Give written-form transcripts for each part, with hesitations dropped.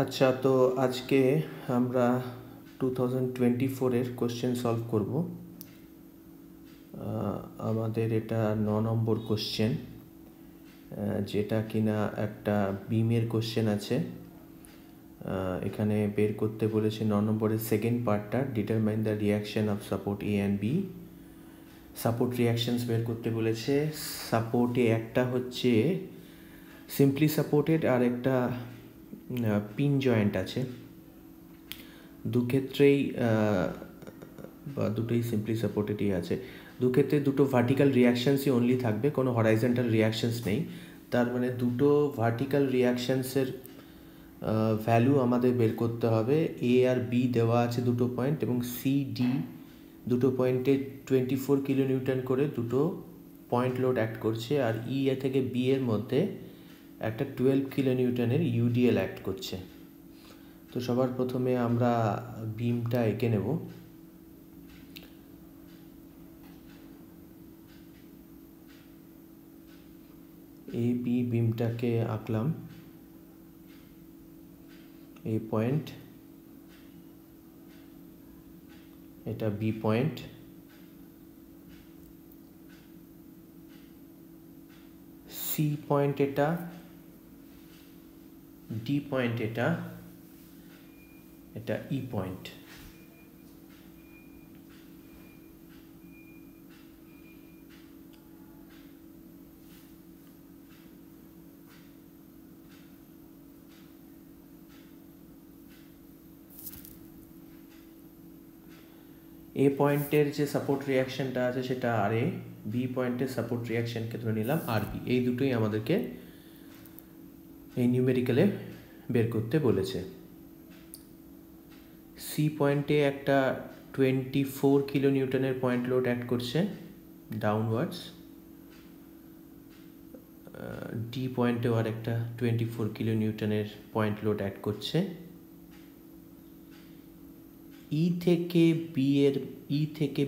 আচ্ছা, তো আজকে আমরা 2024-এর কোশ্চেন সলভ করব। আমাদের এটা 9 নম্বর কোশ্চেন, যেটা কিনা একটা বিমের কোশ্চেন আছে। এখানে বের করতে বলেছে 9 নম্বরের সেকেন্ড পার্টটা, determine the reaction of support A and B. Support reactions বের করতে বলেছে। সাপোর্টে একটা হচ্ছে সিম্পলি সাপোর্টেড আর একটা পিন জয়েন্ট আছে। দুক্ষেত্রেই বা দুটোই সিম্পলি সাপোর্টেডই আছে। দুক্ষেত্রে দুটো ভার্টিক্যাল রিয়াকশানসই অনলি থাকবে, কোনো হরাইজন্টাল রিয়াকশানস নেই। তার মানে দুটো ভার্টিক্যাল রিয়াকশানসের ভ্যালু আমাদের বের করতে হবে। এ আর বি দেওয়া আছে দুটো পয়েন্ট, এবং সি ডি দুটো পয়েন্টে 24 কিলোনিউটন করে দুটো পয়েন্ট লোড অ্যাক্ট করছে। আর ই এ থেকে বি এর মধ্যে একটা 12 কিলোনিউটনের ইউডিএল অ্যাক্ট করছে। তো সবার প্রথমে আমরা বিমটা এঁকে নেব। এই বি বিমটাকে আঁকলাম। এই পয়েন্ট, এটা বি পয়েন্ট, সি পয়েন্ট এটা, ডি পয়েন্ট এটা, এটা ই পয়েন্ট। এ পয়েন্টের যে সাপোর্ট রিয়াকশনটা আছে সেটা আর এ, বি পয়েন্টের সাপোর্ট রিয়াকশনকে ধরে নিলাম আর বি। এই দুটোই আমাদেরকে এই নিউমেরিক্যালে বের করতে বলেছে। সি পয়েন্টে একটা 24 কিলোনিউটনের পয়েন্ট লোড অ্যাড করছে ডাউনওয়ার্ডস। ডি পয়েন্টেও আর একটা 24 কিলোনিউটনের পয়েন্ট লোড অ্যাড করছে। ই থেকে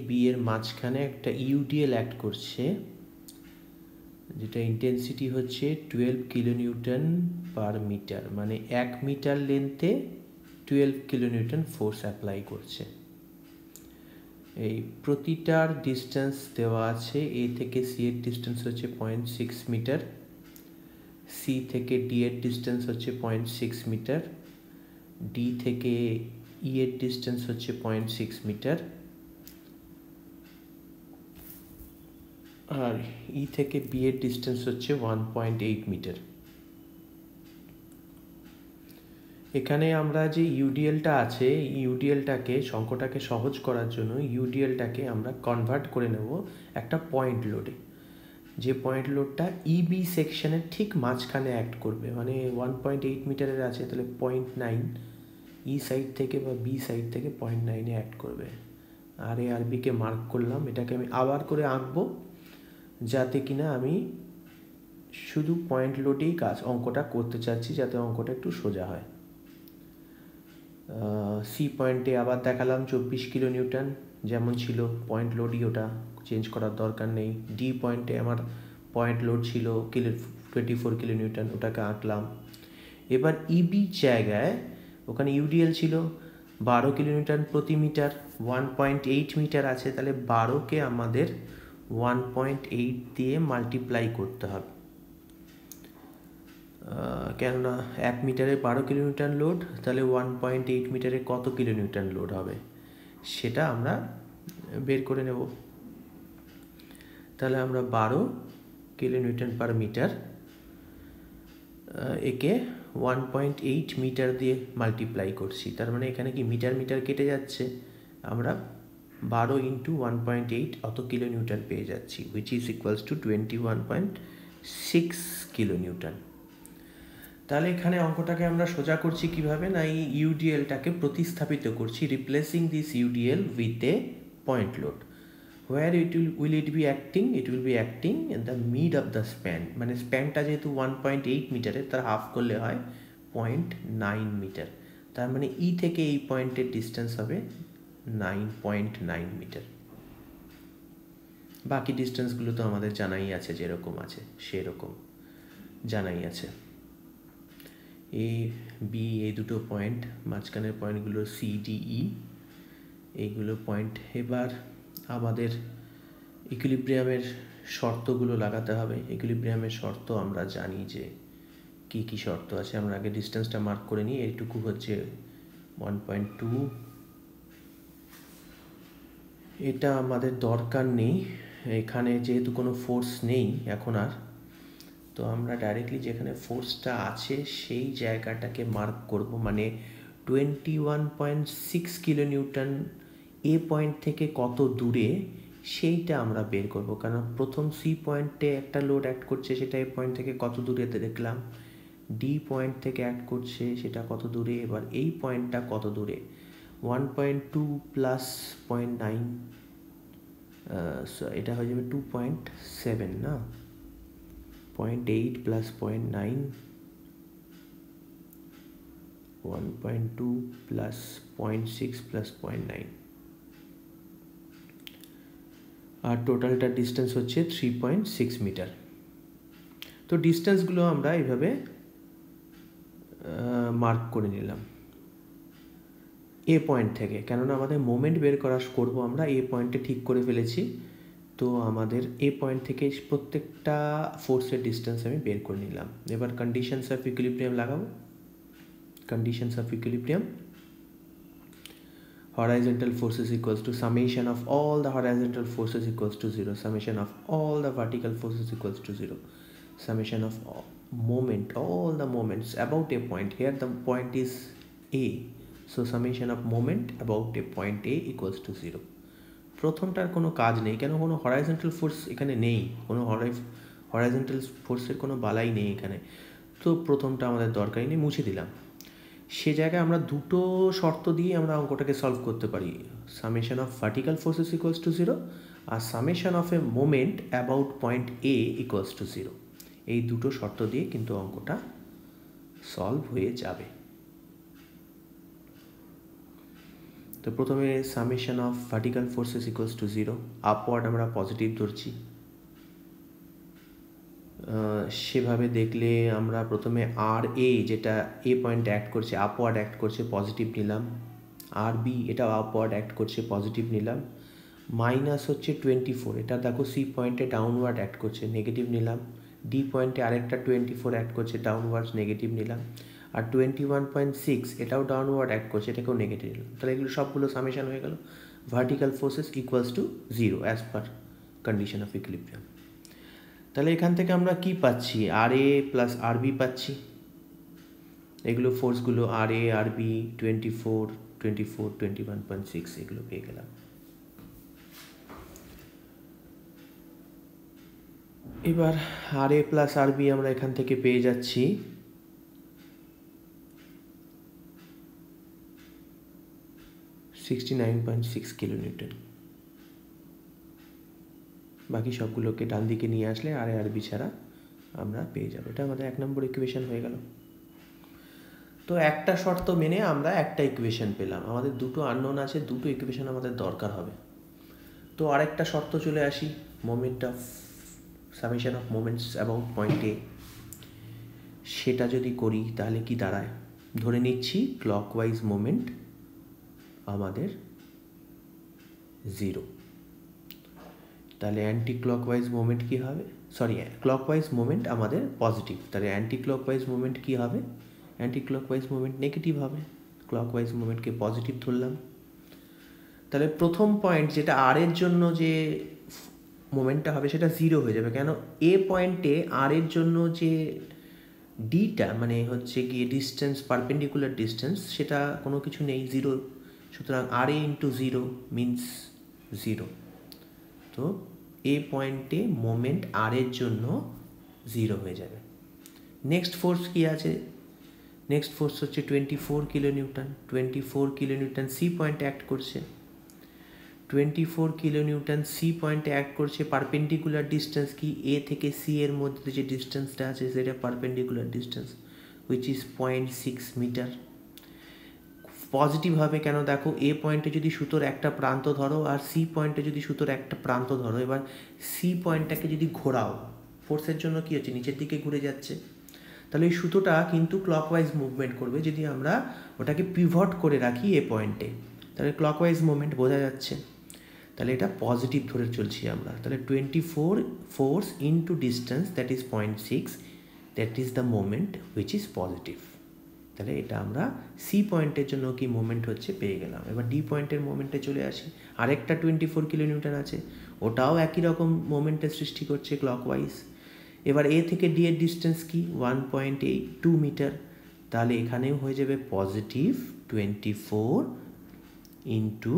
বি এর মাঝখানে একটা ইউডিএল অ্যাক্ট করছে, যেটা ইন্টেন্সিটি হচ্ছে 12 কিলোনিউটন পার মিটার, মানে 1 মিটার লেন্থে 12 কিলোনিউটন ফোর্স অ্যাপ্লাই করছে। এই প্রতিটার ডিস্টেন্স দেওয়া আছে। এ থেকে সি এর ডিস্টেন্স হচ্ছে 0.6 মিটার, সি থেকে ডি এর ডিস্টেন্স হচ্ছে 0.6 মিটার, ডি থেকে ই এর ডিস্টেন্স হচ্ছে 0.6 মিটার, আর ই থেকে বি এর ডিস্টেন্স হচ্ছে 1.8 মিটার। এখানে আমরা যে ইউডিএলটা আছে, ইউডিএলটাকে সংখ্যাটাকে সহজ করার জন্য ইউডিএলটাকে আমরা কনভার্ট করে নেব একটা পয়েন্ট লোডে, যে পয়েন্ট লোডটা ইবি সেকশনের ঠিক মাঝখানে অ্যাক্ট করবে। মানে 1.8 মিটারের আছে, তাহলে 0.9 ই সাইড থেকে বা বি সাইড থেকে 0.9-এ অ্যাক্ট করবে। আর এ আর বিকে মার্ক করলাম। এটাকে আমি আবার করে আঁকবো, যাতে কিনা আমি শুধু পয়েন্ট লোডেই অঙ্কটা করতে চাচ্ছি, যাতে অঙ্কটা একটু সোজা হয়। সি পয়েন্টে আবার দেখালাম 24 কিলোনিউটন যেমন ছিল, পয়েন্ট লোডই, ওটা চেঞ্জ করার দরকার নেই। ডি পয়েন্টে আমার পয়েন্ট লোড ছিল 24 কিলোনিউটন, ওটাকে আঁকলাম। এবার ইবি জায়গায় ওখানে ইউডিএল ছিল 12 কিলোনিউটন প্রতি মিটার, 1.8 মিটার আছে, তাহলে 12কে আমাদের 1.8 দিয়ে মাল্টিপ্লাই করতে হবে। কেননা 1 মিটারে 12 কিলোনিউটন লোড, তাহলে 1.8 মিটারে কত কিলোনিউটন লোড হবে সেটা আমরা বের করে নেব। তাহলে আমরা 12 কিলোনিউটন পার মিটার একে 1.8 মিটার দিয়ে মাল্টিপ্লাই করছি। তার মানে এখানে কি মিটার মিটার কেটে যাচ্ছে, আমরা 12 ইন্টু 1.8 অত কিলোনিউটন পেয়ে যাচ্ছি, which is equals to 21.6 kilonewton. তাহলে এখানে অঙ্কটাকে আমরা সোজা করছি কিভাবে, না এই ইউডিএলটাকে প্রতিস্থাপিত করছি, replacing this UDL with a point load. Where will it be acting? It will be acting in the mid of the span. মানে স্প্যানটা যেহেতু 1.8 মিটারের, তার হাফ করলে হয় 0.9 মিটার। তার মানে ই থেকে এই পয়েন্টের ডিস্টেন্স হবে 9.9 মিটার। বাকি ডিস্টেন্সগুলো তো আমাদের জানাই আছে, যেরকম আছে সেরকম জানাই আছে। এ বি এই দুটো পয়েন্ট, মাঝখানের পয়েন্টগুলো সি ডি ই, এইগুলো পয়েন্ট। এবার আমাদের ইকুইলিব্রিয়ামের শর্তগুলো লাগাতে হবে। ইকুইলিব্রিয়ামের শর্ত আমরা জানি যে কী কী শর্ত আছে। আমরা আগে ডিস্টেন্সটা মার্ক করে নিই। এইটুকু হচ্ছে 1.2, এটা আমাদের দরকার নেই, এখানে যেহেতু কোনো ফোর্স নেই এখন আর, তো আমরা ডাইরেক্টলি যেখানে ফোর্সটা আছে সেই জায়গাটাকে মার্ক করব, মানে 21.6 কিলো নিউটন এ পয়েন্ট থেকে কত দূরে সেইটা আমরা বের করব। কারণ প্রথম সি পয়েন্টে একটা লোড অ্যাক্ট করছে, সেটা এ পয়েন্ট থেকে কত দূরে দেখলাম, ডি পয়েন্ট থেকে অ্যাক্ট করছে সেটা কত দূরে, এবার এই পয়েন্টটা কত দূরে। 1.2 প্লাস 0.9, এটা হয়ে যাবে 2.7 না, 0.8 প্লাস 0.9, 1.2 প্লাস 0.6 প্লাস 0.9, আর টোটালটা ডিস্টেন্স হচ্ছে 3.6 মিটার। তো ডিস্টেন্সগুলো আমরা এইভাবে মার্ক করে নিলাম এ পয়েন্ট থেকে, কেননা আমাদের মোমেন্ট বের করব আমরা এ পয়েন্টে ঠিক করে ফেলেছি। তো আমাদের এ পয়েন্ট থেকে প্রত্যেকটা ফোর্সের ডিস্টেন্স আমি বের করে নিলাম। এবার কন্ডিশনস অফ ইকুইলিব্রিয়াম লাগাবো। Conditions of equilibrium, horizontal forces equals to summation of all the horizontal forces equals to 0, summation of all the vertical forces equals to 0, summation of moment, all the moments about a point, here the point is A, so summation of moment about a point A equals to 0. প্রথমটার কোনো কাজ নেই, কেন কোনো horizontal force এখানে নেই, কোনো horizontal ফোর্সের কোনো বালাই নেই এখানে, তো প্রথমটা আমাদের দরকারই নেই, মুছে দিলাম। সে জায়গায় আমরা দুটো শর্ত দিয়ে আমরা অঙ্কটাকে সলভ করতে পারি, summation of vertical forces equals to 0 আর summation of a moment about point A equals to 0। এই দুটো শর্ত দিয়ে কিন্তু অঙ্কটা সলভ হয়ে যাবে। তো প্রথমে summation of vertical forces equals to 0, upward আমরা পজিটিভ ধরছি। সেভাবে দেখলে আমরা প্রথমে আর এ, যেটা এ পয়েন্টে অ্যাক্ট করছে, আপওয়ার্ড অ্যাক্ট করছে, পজিটিভ নিলাম। আর বি, এটাও আপওয়ার্ড অ্যাক্ট করছে, পজিটিভ নিলাম। মাইনাস হচ্ছে 24, এটা দেখো সি পয়েন্টে ডাউনওয়ার্ড অ্যাক্ট করছে, নেগেটিভ নিলাম। ডি পয়েন্টে আরেকটা 24 অ্যাক্ট করছে, ডাউনওয়ার্ডস, নেগেটিভ নিলাম। আর 21.6 এটাও ডাউনওয়ার্ড অ্যাক্ট করছে, এটাকেও নেগেটিভ নিলাম। তাহলে এগুলো সবগুলো সামেশন হয়ে গেল। Vertical forces equals to 0 as per condition of equilibrium. তাহলে এখান থেকে আমরা কি পাচ্ছি, আর এ প্লাস আর বি পাচ্ছি। এগুলো ফোর্সগুলো আর এ আর বি 24, 21.6 এগুলো পেয়ে গেলাম। এবার আর এ প্লাস আর বি আমরা এখান থেকে পেয়ে যাচ্ছি 69.6 কিলো নিউটন। বাকি সবগুলোকে ডান দিকে নিয়ে আসলে আর এ আর বি ছাড়া আমরা পেয়ে যাবো। এটা আমাদের 1 নম্বর ইকুয়েশন হয়ে গেল। তো একটা শর্ত মেনে আমরা একটা ইকুয়েশন পেলাম। আমাদের দুটো আননোন আছে, দুটো ইকুয়েশন আমাদের দরকার হবে। তো আরেকটা শর্ত চলে আসি, moment of summation of moments about point A, সেটা যদি করি তাহলে কি দাঁড়ায়, ধরে নিচ্ছি ক্লকওয়াইজ মোমেন্ট আমাদের 0, তাহলে অ্যান্টি ক্লকওয়াইজ মোমেন্ট কী হবে, সরি ক্লকওয়াইজ মোমেন্ট আমাদের পজিটিভ, তাহলে অ্যান্টি ক্লকওয়াইজ মোমেন্ট কী হবে, অ্যান্টি ক্লকওয়াইজ মোমেন্ট নেগেটিভ হবে। ক্লকওয়াইজ মোমেন্টকে পজিটিভ ধরলাম। তাহলে প্রথম পয়েন্ট যেটা আর এর জন্য যে মোমেন্টটা হবে সেটা 0 হয়ে যাবে, কেন এ পয়েন্টে আর এর জন্য যে ডিটা মানে হচ্ছে গিয়ে ডিস্টেন্স, পারপেন্ডিকুলার ডিস্টেন্স, সেটা কোনো কিছু নেই, 0, সুতরাং আর এ ইন্টু 0 মিনস 0। তো এ পয়েন্টে মোমেন্ট আর এর জন্য 0 হয়ে যাবে। নেক্সট ফোর্স কি আছে, নেক্সট ফোর্স হচ্ছে 24 kilo newton. 24 kilo newton C পয়েন্টে অ্যাক্ট করছে, 24 কিলো নিউটন সি পয়েন্টে অ্যাক্ট করছে। পারপেন্ডিকুলার ডিস্টেন্স কি, এ থেকে সি এর মধ্যে যে ডিস্টেন্সটা আছে সেটা perpendicular distance, which is 0.6 metre. Positive হবে কেন, দেখো এ পয়েন্টে যদি সুতোর একটা প্রান্ত ধরো আর সি পয়েন্টে যদি সুতোর একটা প্রান্ত ধরো, এবার সি পয়েন্টটাকে যদি ঘোরাও, ফোর্সের জন্য কী হচ্ছে, নিচের দিকে ঘুরে যাচ্ছে। তাহলে এই সুতোটা কিন্তু ক্লকওয়াইজ মুভমেন্ট করবে যদি আমরা ওটাকে পিভট করে রাখি এ পয়েন্টে, তাহলে ক্লকওয়াইজ মুভমেন্ট বোঝা যাচ্ছে। তাহলে এটা পজিটিভ ধরে চলছি আমরা। তাহলে 24 force into distance that is 0.6, that is the moment which is positive. তাহলে এটা আমরা সি পয়েন্টের জন্য কি মোমেন্ট হচ্ছে পেয়ে গেলাম। এবার ডি পয়েন্টের মোমেন্টে চলে আসি। আরেকটা 24 কিলোনিউটন আছে, ওটাও একই রকম মোমেন্টের সৃষ্টি করছে ক্লকওয়াইজ। এবার এ থেকে ডি এর ডিস্টেন্স কি 1.82 মিটার, তাহলে এখানেও হয়ে যাবে পজিটিভ 24 ইন্টু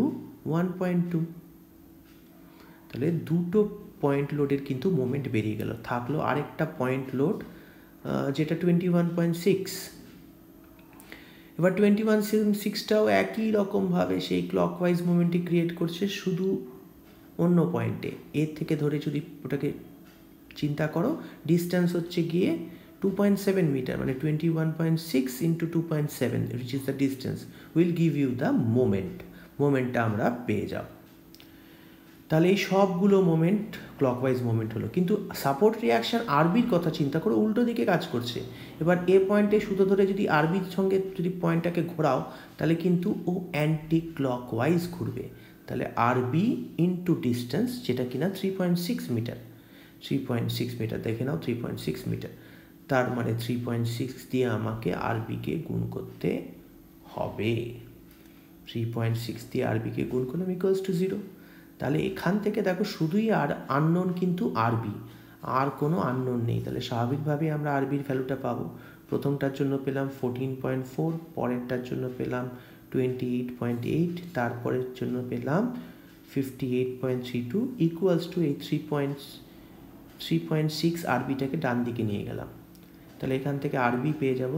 1.2। তাহলে দুটো পয়েন্ট লোডের কিন্তু মোমেন্ট বেরিয়ে গেল, থাকলো আরেকটা পয়েন্ট লোড যেটা 21.6। এবার 21.6টাও একই রকমভাবে সেই ক্লকওয়াইজ মোমেন্টই ক্রিয়েট করছে, শুধু অন্য পয়েন্টে। এর থেকে ধরে যদি ওটাকে চিন্তা করো, ডিস্টেন্স হচ্ছে গিয়ে 2.7 মিটার, মানে 21.6 into 2.7 which is the distance will give you the মোমেন্টটা আমরা পেয়ে যাব। তাহলে এই সবগুলো মোমেন্ট ক্লকওয়াইজ মোমেন্ট হলো, কিন্তু সাপোর্ট রিয়াকশান আরবির কথা চিন্তা করে উল্টো দিকে কাজ করছে। এবার এ পয়েন্টে সুতো ধরে যদি আরবির সঙ্গে যদি পয়েন্টটাকে ঘোরাও, তাহলে কিন্তু ও অ্যান্টি ক্লকওয়াইজ ঘুরবে। তাহলে আরবি ইন্টু ডিস্টেন্স, যেটা কিনা 3.6 মিটার, 3.6 মিটার দেখে নাও, 3.6 মিটার, তার মানে 3.6 দিয়ে আমাকে আরবিকে গুণ করতে হবে। 3.6 দিয়ে আরবিকে গুণ করলাম ইকুয়ালস টু 0। তাহলে এখান থেকে দেখো শুধুই আর আননোন কিন্তু আরবি, আর কোনো আননোন নেই। তাহলে স্বাভাবিকভাবেই আমরা আরবির ভ্যালুটা পাবো। প্রথমটার জন্য পেলাম 14.4, পরেরটার জন্য পেলাম 28.8, তারপরের জন্য পেলাম 58.32 ইকুয়ালস টু এই 3.6 আরবিটাকে ডান দিকে নিয়ে গেলাম। তাহলে এখান থেকে আরবি পেয়ে যাব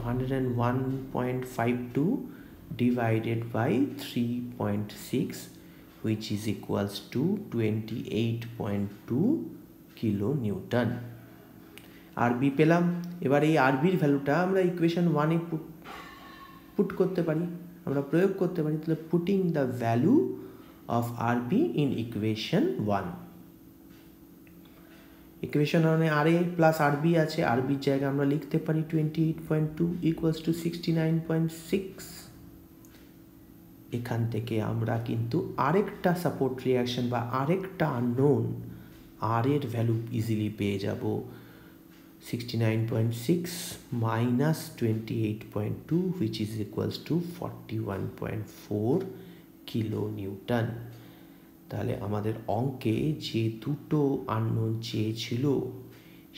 101.52 divided by 3.6 which is equals to 28.2 kilo newton. RB পেলাম। এবার এই আরবির ভ্যালুটা আমরা ইকুয়েশন 1-এ পুট করতে পারি, আমরা প্রয়োগ করতে পারি। তাহলে putting the value of RB in equation 1, equation 1-এ আর এ প্লাস আরবি আছে, আরবির জায়গায় আমরা লিখতে পারি 28.2 ইকুয়ালস টু 69.6। এখান থেকে আমরা কিন্তু আরেকটা সাপোর্ট রিয়াকশন বা আরেকটা আননোন আর এর ভ্যালু ইজিলি পেয়ে যাব, 69.6 minus 28.2 which is equals to 41.4 kilo Newton. তাহলে আমাদের অঙ্কে যে দুটো আননোন চেয়েছিল,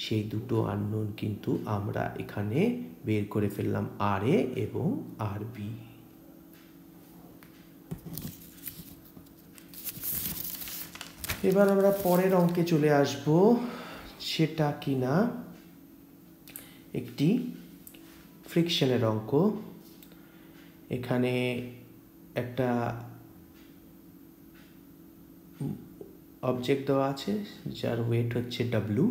সেই দুটো আননোন কিন্তু আমরা এখানে বের করে ফেললাম, আর এ এবং আরবি। এবার আমরা পরের অঙ্কে চলে আসব, সেটা কিনা একটি ফ্রিকশনের অঙ্ক। এখানে একটা অবজেক্ট দেওয়া আছে যার ওয়েট হচ্ছে W,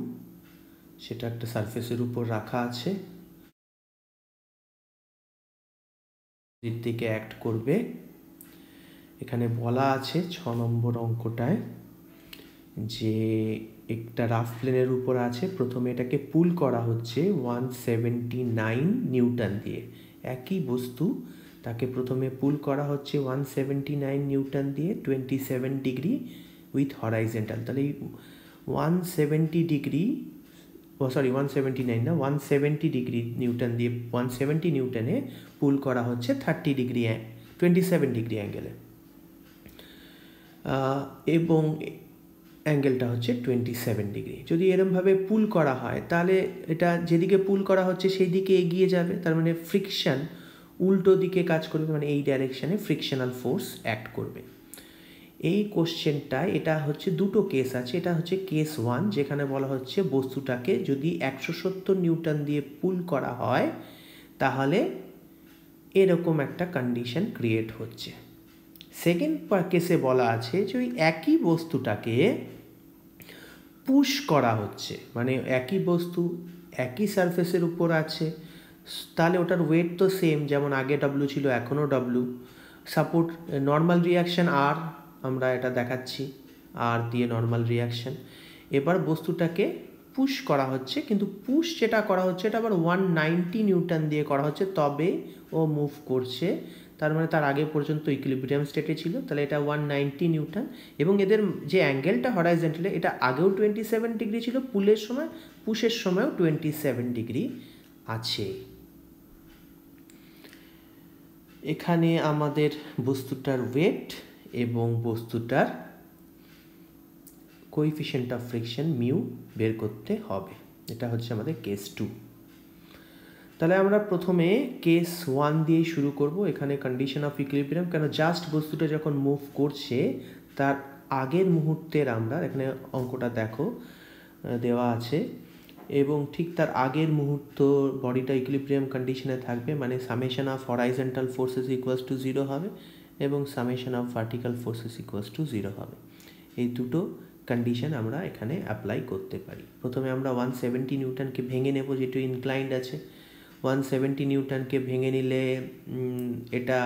সেটা একটা সারফেসের উপর রাখা আছে, এর দিকে অ্যাক্ট করবে। এখানে বলা আছে 6 নম্বর অঙ্কটায় যে একটা রাফ প্লেনের উপর আছে, প্রথমে এটাকে পুল করা হচ্ছে 179 নিউটন দিয়ে। একই বস্তু, তাকে প্রথমে পুল করা হচ্ছে 179 নিউটন দিয়ে 27 ডিগ্রি উইথ হরাইজেন্টাল। তাহলে এই 170 ডিগ্রি, 179 না, 170 ডিগ্রি নিউটন দিয়ে 170 নিউটনে পুল করা হচ্ছে 30 ডিগ্রি 27 ডিগ্রি অ্যাঙ্গেলে, এবং অ্যাঙ্গেলটা হচ্ছে 27 ডিগ্রি। যদি এরমভাবে পুল করা হয়, তাহলে এটা যেদিকে পুল করা হচ্ছে সেই দিকে এগিয়ে যাবে, তার মানে ফ্রিকশন উল্টো দিকে কাজ করবে, মানে এই ডাইরেকশানে ফ্রিকশনাল ফোর্স অ্যাক্ট করবে। এই কোশ্চেনটায় এটা হচ্ছে দুটো কেস আছে। এটা হচ্ছে কেস 1, যেখানে বলা হচ্ছে বস্তুটাকে যদি 170 নিউটন দিয়ে পুল করা হয়, তাহলে এরকম একটা কন্ডিশন ক্রিয়েট হচ্ছে। সেকেন্ড কেসে বলা আছে যে ওই একই বস্তুটাকে পুশ করা হচ্ছে, মানে একই বস্তু একই সারফেসের উপর আছে, তাহলে ওটার ওয়েট তো সেম, যেমন আগে W ছিল এখনও W। সাপোর্ট নর্মাল রিয়াকশান আর, আমরা এটা দেখাচ্ছি আর দিয়ে নর্মাল রিয়াকশান। এবার বস্তুটাকে পুশ করা হচ্ছে, কিন্তু পুশ যেটা করা হচ্ছে এটা আবার 190 নিউটন দিয়ে করা হচ্ছে, তবে ও মুভ করছে। তার মানে তার আগে পর্যন্ত ইকুইলিব্রিয়াম স্টেটে ছিল, তাহলে এটা 190 নিউটন। এবং এদের যে অ্যাঙ্গেলটা হরাইজন্টালে, এটা আগেও 27 ডিগ্রি ছিল পুলের সময়, পুশের সময়ও 27 ডিগ্রি আছে। এখানে আমাদের বস্তুটার ওয়েট এবং বস্তুটার কোএফিসিয়েন্ট অফ ফ্রিকশন মিউ বের করতে হবে। এটা হচ্ছে আমাদের কেস 2। তাহলে আমরা প্রথমে কেস 1 দিয়ে শুরু করব। এখানে কন্ডিশন অফ ইকুইলিব্রিয়াম, কেন জাস্ট বস্তুটা যখন মুভ করছে তার আগের মুহূর্তের আমরা, এখানে অঙ্কটা দেখো দেওয়া আছে, এবং ঠিক তার আগের মুহূর্ত বডিটা ইকুইলিব্রিয়াম কন্ডিশনে থাকবে, মানে summation of horizontal forces equals to 0 হবে এবং summation of vertical forces equals to 0 হবে। এই দুটো কন্ডিশন আমরা এখানে অ্যাপ্লাই করতে পারি। প্রথমে আমরা 170 নিউটনকে ভেঙে নেব, যেটা ইনক্লাইন্ড আছে। 170 নিউটনকে ভেঙে নিলে এটা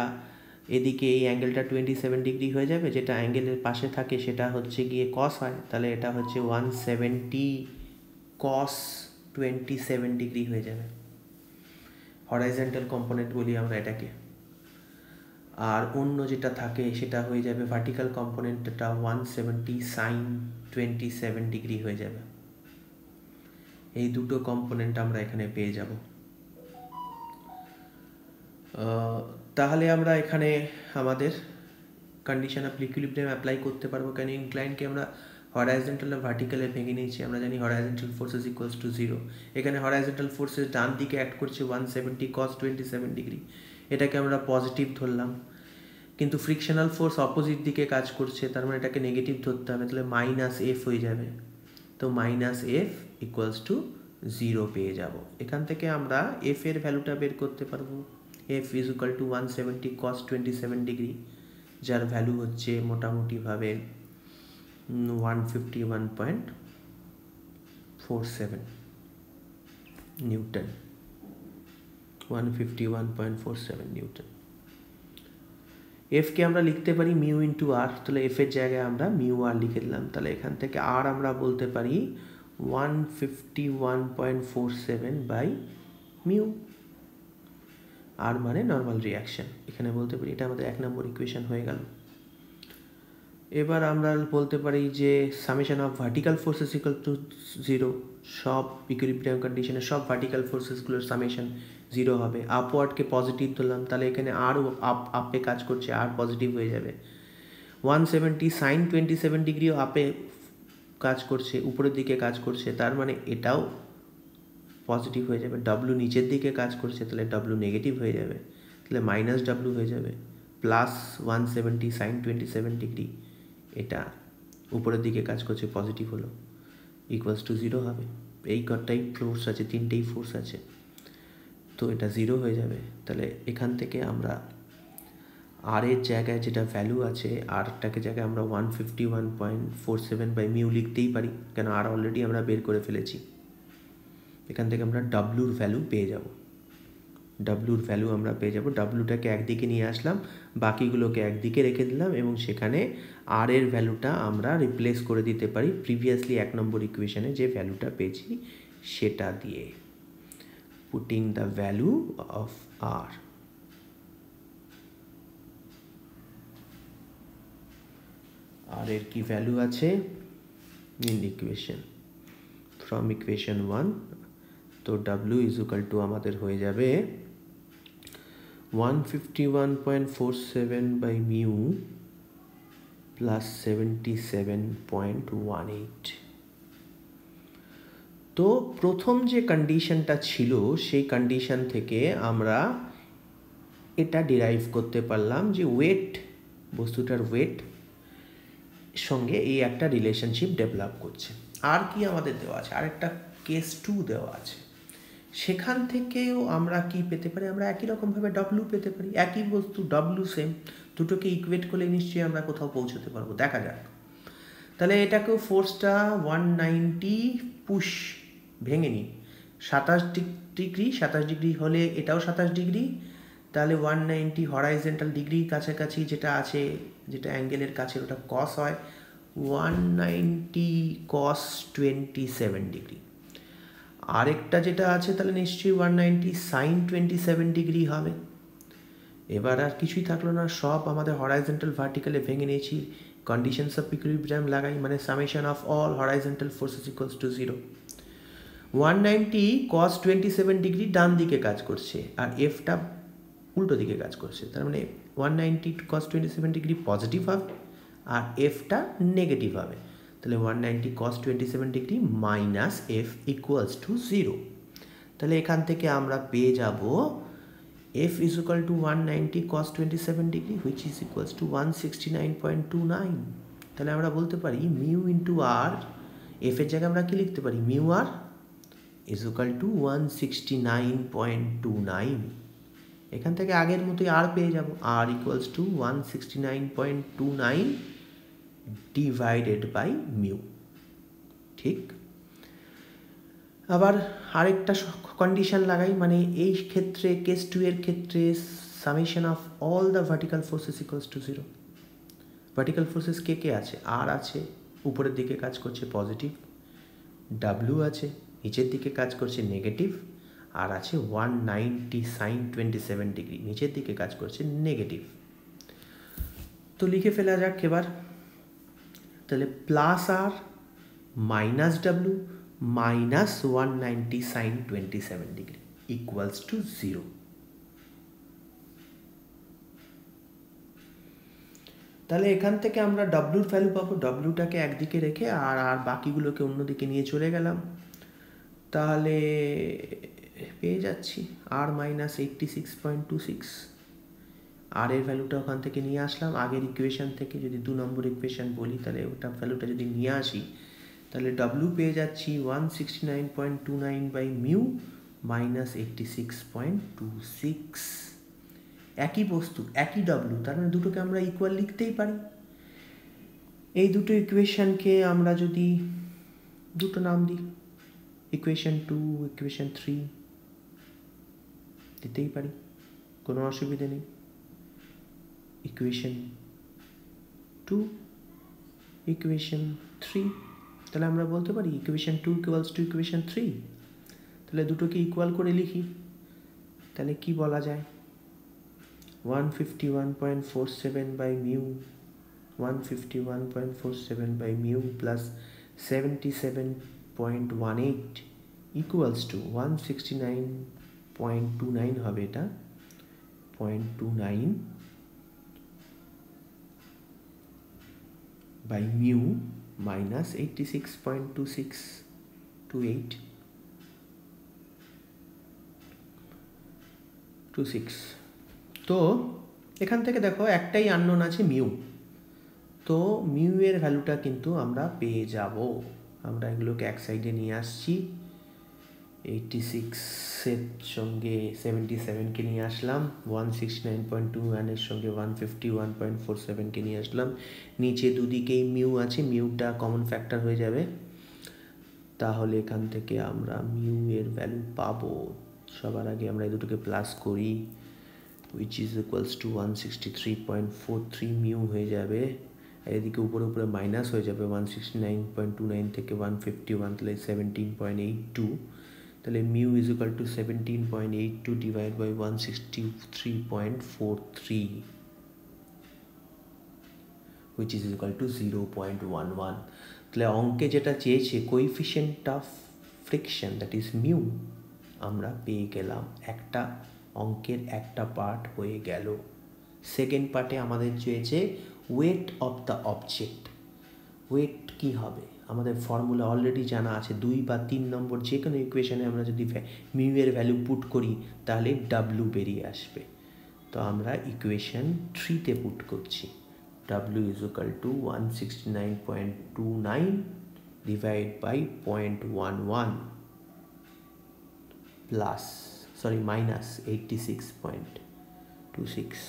এদিকে এই অ্যাঙ্গেলটা 27 ডিগ্রি হয়ে যাবে, যেটা অ্যাঙ্গেলের পাশে থাকে সেটা হচ্ছে গিয়ে কস হয়, তাহলে এটা হচ্ছে 170 কস 27 ডিগ্রি হয়ে যাবে। হরাইজন্টাল কম্পোনেন্ট বলি আমরা এটাকে। আর অন্য যেটা থাকে সেটা হয়ে যাবে ভার্টিক্যাল কম্পোনেন্টটা 170 সাইন 27 ডিগ্রি হয়ে যাবে। এই দুটো কম্পোনেন্ট আমরা এখানে পেয়ে যাব। তাহলে আমরা এখানে আমাদের কন্ডিশন অফ ইকুইলিব্রিয়াম অ্যাপ্লাই করতে পারবো, কেন ইনক্লাইনকে আমরা হরাইজন্টাল আর ভার্টিক্যালে ভেঙে নিয়েছি। আমরা জানি হরাইজন্টাল ফোর্সেস ইকুয়ালস টু 0। এখানে হরাইজন্টাল ফোর্সেস ডান দিকে অ্যাক্ট করছে 170 কস 27 ডিগ্রি, এটাকে আমরা পজিটিভ ধরলাম। কিন্তু ফ্রিকশনাল ফোর্স অপোজিট দিকে কাজ করছে, তার মানে এটাকে নেগেটিভ ধরতে হবে, তাহলে মাইনাস এফ হয়ে যাবে। তো মাইনাস এফ ইকুয়ালস টু 0 পেয়ে যাব। এখান থেকে আমরা এফ এর ভ্যালুটা বের করতে পারবো। F is equal two 170 cos 27 degree, যার ভ্যালু হচ্ছে মোটামুটিভাবে 151.47 নিউটন। 151.47 নিউটন। এফকে আমরা লিখতে পারি মিউ ইন্টু আর, তাহলে এফ এর জায়গায় আমরা মিউ আর লিখে দিলাম। তাহলে এখান থেকে আর আমরা বলতে পারি 151.47 বাই মিউ। আর মানে নর্মাল রিয়াকশন, এখানে বলতে পারি এটা আমাদের 1 নম্বর ইকুয়েশন হয়ে গেল। এবার আমরা বলতে পারি যে summation of vertical forces equal to 0। সব ইকুইলিব্রিয়াম কন্ডিশনে সব ভার্টিক্যাল ফোর্সেসগুলোর সামেশন 0 হবে। আপওয়ার্ডকে পজিটিভ ধরলাম, তাহলে এখানে আরও আপে কাজ করছে, আর পজিটিভ হয়ে যাবে। 170 সাইন 27 ডিগ্রিও আপে কাজ করছে, উপরের দিকে কাজ করছে, তার মানে এটাও পজিটিভ হয়ে যাবে। ডাব্লু নিচের দিকে কাজ করছে, তাহলে ডাব্লু নেগেটিভ হয়ে যাবে, তাহলে মাইনাস ডাব্লু হয়ে যাবে। প্লাস 170 সাইন 27 ডিগ্রি, এটা উপরের দিকে কাজ করছে, পজিটিভ হলো, ইকুয়ালস টু 0 হবে। এই কটাই ফোর্স আছে, তিনটেই ফোর্স আছে, তো এটা 0 হয়ে যাবে। তাহলে এখান থেকে আমরা আর এর জায়গায় যেটা ভ্যালু আছে, আরটাকে জায়গায় আমরা 151.47 বাই মিউ লিখতেই পারি, কেন আর অলরেডি আমরা বের করে ফেলেছি। এখান থেকে আমরা ডাব্লুর ভ্যালু পেয়ে যাব। ডাব্লুর ভ্যালু আমরা পেয়ে যাব। ডাব্লুটাকে একদিকে নিয়ে আসলাম, বাকিগুলোকে একদিকে রেখে দিলাম, এবং সেখানে আর এর ভ্যালুটা আমরা রিপ্লেস করে দিতে পারি প্রিভিয়াসলি 1 নম্বর ইকুয়েশনে যে ভ্যালুটা পেয়েছি সেটা দিয়ে। পুটিং দ্য ভ্যালু অফ আর। আর এর কি ভ্যালু আছে ইন ইকুয়েশন, ফ্রম ইকুয়েশন 1। তো ডাব্লু ইজ ইকুয়াল টু আমাদের হয়ে যাবে 151.47 বাই মিউ প্লাস 77.18। তো প্রথম যে কন্ডিশনটা ছিল সেই কন্ডিশন থেকে আমরা এটা ডিরাইভ করতে পারলাম যে ওয়েট, বস্তুটার ওয়েট সঙ্গে এই একটা রিলেশনশিপ ডেভেলপ করছে। আর কি আমাদের দেওয়া আছে, আরেকটা কেস 2 দেওয়া আছে, সেখান থেকেও আমরা কি পেতে পারি, আমরা একই রকমভাবে ডব্লু পেতে পারি। একই বস্তু, ডব্লু সেম, দুটোকে ইকুয়েট করলে নিশ্চয়ই আমরা কোথাও পৌঁছতে পারবো, দেখা যাক। তাহলে এটাকেও ফোর্সটা 190 পুশ ভেঙে নিই, 27 ডিগ্রি হলে এটাও 27 ডিগ্রি, তাহলে 190 হরাইজন্টাল ডিগ্রি কাছাকাছি যেটা আছে, যেটা অ্যাঙ্গেলের কাছে, ওটা কস হয় 190 কস 27 ডিগ্রি। আরেকটা যেটা আছে তাহলে নিশ্চয়ই 190 সাইন 27 ডিগ্রি হবে। এবার আর কিছুই থাকলো না, সব আমাদের হরাইজন্টাল ভার্টিক্যালে ভেঙে নিয়েছি, কন্ডিশনস অফ ইকুইলিব্রিয়াম লাগাই, মানে summation of all horizontal forces equals to 0। 190 cos 27 degree ডান দিকে কাজ করছে আর এফটা উল্টো দিকে কাজ করছে, তার মানে 190 cos 27 ডিগ্রি পজিটিভ হবে আর এফটা নেগেটিভ হবে। তাহলে 190 cos 27 degree minus F equals to 0। তাহলে এখান থেকে আমরা পেয়ে যাব f is equal to 190 cos 27 degree which is equals to 169.29। তাহলে আমরা বলতে পারি মিউ ইন্টু আর, এফ এর জায়গায় আমরা কি লিখতে পারি, mu R is equal to 169.29। এখান থেকে আগের মতোই আর পেয়ে যাব, আর equals to 169.29 divided by mu. ঠিক, আবার আরেকটা কন্ডিশন লাগাই, মানে এই ক্ষেত্রে কেস 2 এর ক্ষেত্রে summation of all the vertical forces equals to 0। Vertical forces কে কে আছে, আর আছে উপরের দিকে কাজ করছে পজিটিভ, ডাব্লিউ আছে নিচের দিকে কাজ করছে নেগেটিভ, আর আছে 190 সাইন 27 ডিগ্রি নিচের দিকে কাজ করছে নেগেটিভ। তো লিখে ফেলা যাক এবার, তাহলে plus R minus W minus 190 sine 27 degree equals to 0। তাহলে এখান থেকে আমরা ডাব্লিউর ভ্যালু পাবো, ডাব্লিউটাকে একদিকে রেখে আর বাকিগুলোকে অন্যদিকে নিয়ে চলে গেলাম, তাহলে পেয়ে যাচ্ছি আর মাইনাস 86.26। আর এর ভ্যালুটা ওখান থেকে নিয়ে আসলাম আগের ইকুয়েশন থেকে, যদি 2 নম্বর ইকুয়েশন বলি তাহলে ওটা ভ্যালুটা যদি নিয়ে আসি তাহলে ডাব্লিউ পেয়ে যাচ্ছি 169.29 বাই মিউ মাইনাস 86.26। একই বস্তু একই ডাব্লিউ, তার মানে দুটোকে আমরা ইকুয়াল লিখতেই পারি। এই দুটো ইকুয়েশনকে আমরা যদি দুটো নাম দিই, ইকুয়েশন 2 ইকুয়েশন 3 দিতেই পারি, কোনো অসুবিধা নেই। ইকুয়েশন 2 ইকুয়েশন 3, তাহলে আমরা বলতে পারি ইকুয়েশন 2 ইকুয়ালস টু ইকুয়েশন 3। তাহলে দুটোকে ইকুয়াল করে লিখি, তাহলে কি বলা যায়, 151.47 by mu 151.47 by mu plus 77.18 equals to 169.29 হবে, এটা 0.29 বাই মিউ মাইনাস 86.26 তো এখান থেকে দেখো একটাই আননোন আছে মিউ, তো মিউ এর ভ্যালুটা কিন্তু আমরা পেয়ে যাব। আমরা এগুলোকে এক সাইডে নিয়ে আসছি, 86-এর সঙ্গে 77কে নিয়ে আসলাম, 169.21 এর সঙ্গে 151.47কে নিয়ে আসলাম, নিচে দুদিকেই মিউ আছে, মিউটা কমন ফ্যাক্টর হয়ে যাবে, তাহলে এখান থেকে আমরা মিউ এর ভ্যালু পাবো। সবার আগে আমরা এই দুটোকে প্লাস করি, which is equals to 163.43 mu হয়ে যাবে, এদিকে উপরে উপরে মাইনাস হয়ে যাবে 169.29 থেকে 151, তাহলে 17.82, তাহলে mu is equal to 17.82 divide by 163.43 which is equal to 0.11। তাহলে অঙ্কে যেটা চেয়েছে coefficient of friction that is mu আমরা পেয়ে গেলাম, একটা অঙ্কের একটা পার্ট হয়ে গেল। সেকেন্ড পার্টে আমাদের চেয়েছে weight of the object. Weight কি হবে, আমাদের ফর্মুলা অলরেডি জানা আছে, 2 বা 3 নম্বর যে কোনো ইকুয়েশনে আমরা যদি মিউ এর ভ্যালু পুট করি তাহলে ডাব্লিউ বেরিয়ে আসবে। তো আমরা ইকুয়েশন 3তে পুট করছি, W is equal to 169.29 divide by 0.11 plus minus 86.26।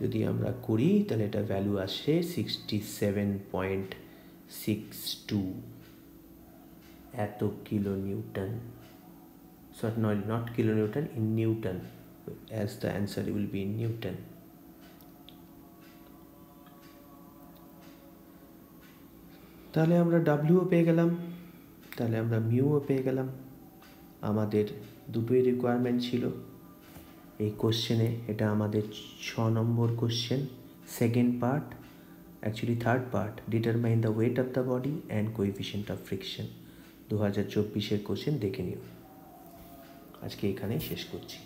যদি আমরা করি তাহলে এটা ভ্যালু আসে 67.62 এত kilo Newton, not kilo newton, in Newton, as the answer will be in Newton। তাহলে আমরা ডাব্লিউ পেয়ে গেলাম, তাহলে আমরা মিউও পেয়ে গেলাম। আমাদের দুটোই রিকোয়ারমেন্ট ছিল এই কোশ্চেনে। এটা আমাদের 6 নম্বর question, second part, actually third part, determine the weight of the body and coefficient of friction. 2024-এর কোশ্চেন দেখে নিও। আজকে এখানেই শেষ করছি।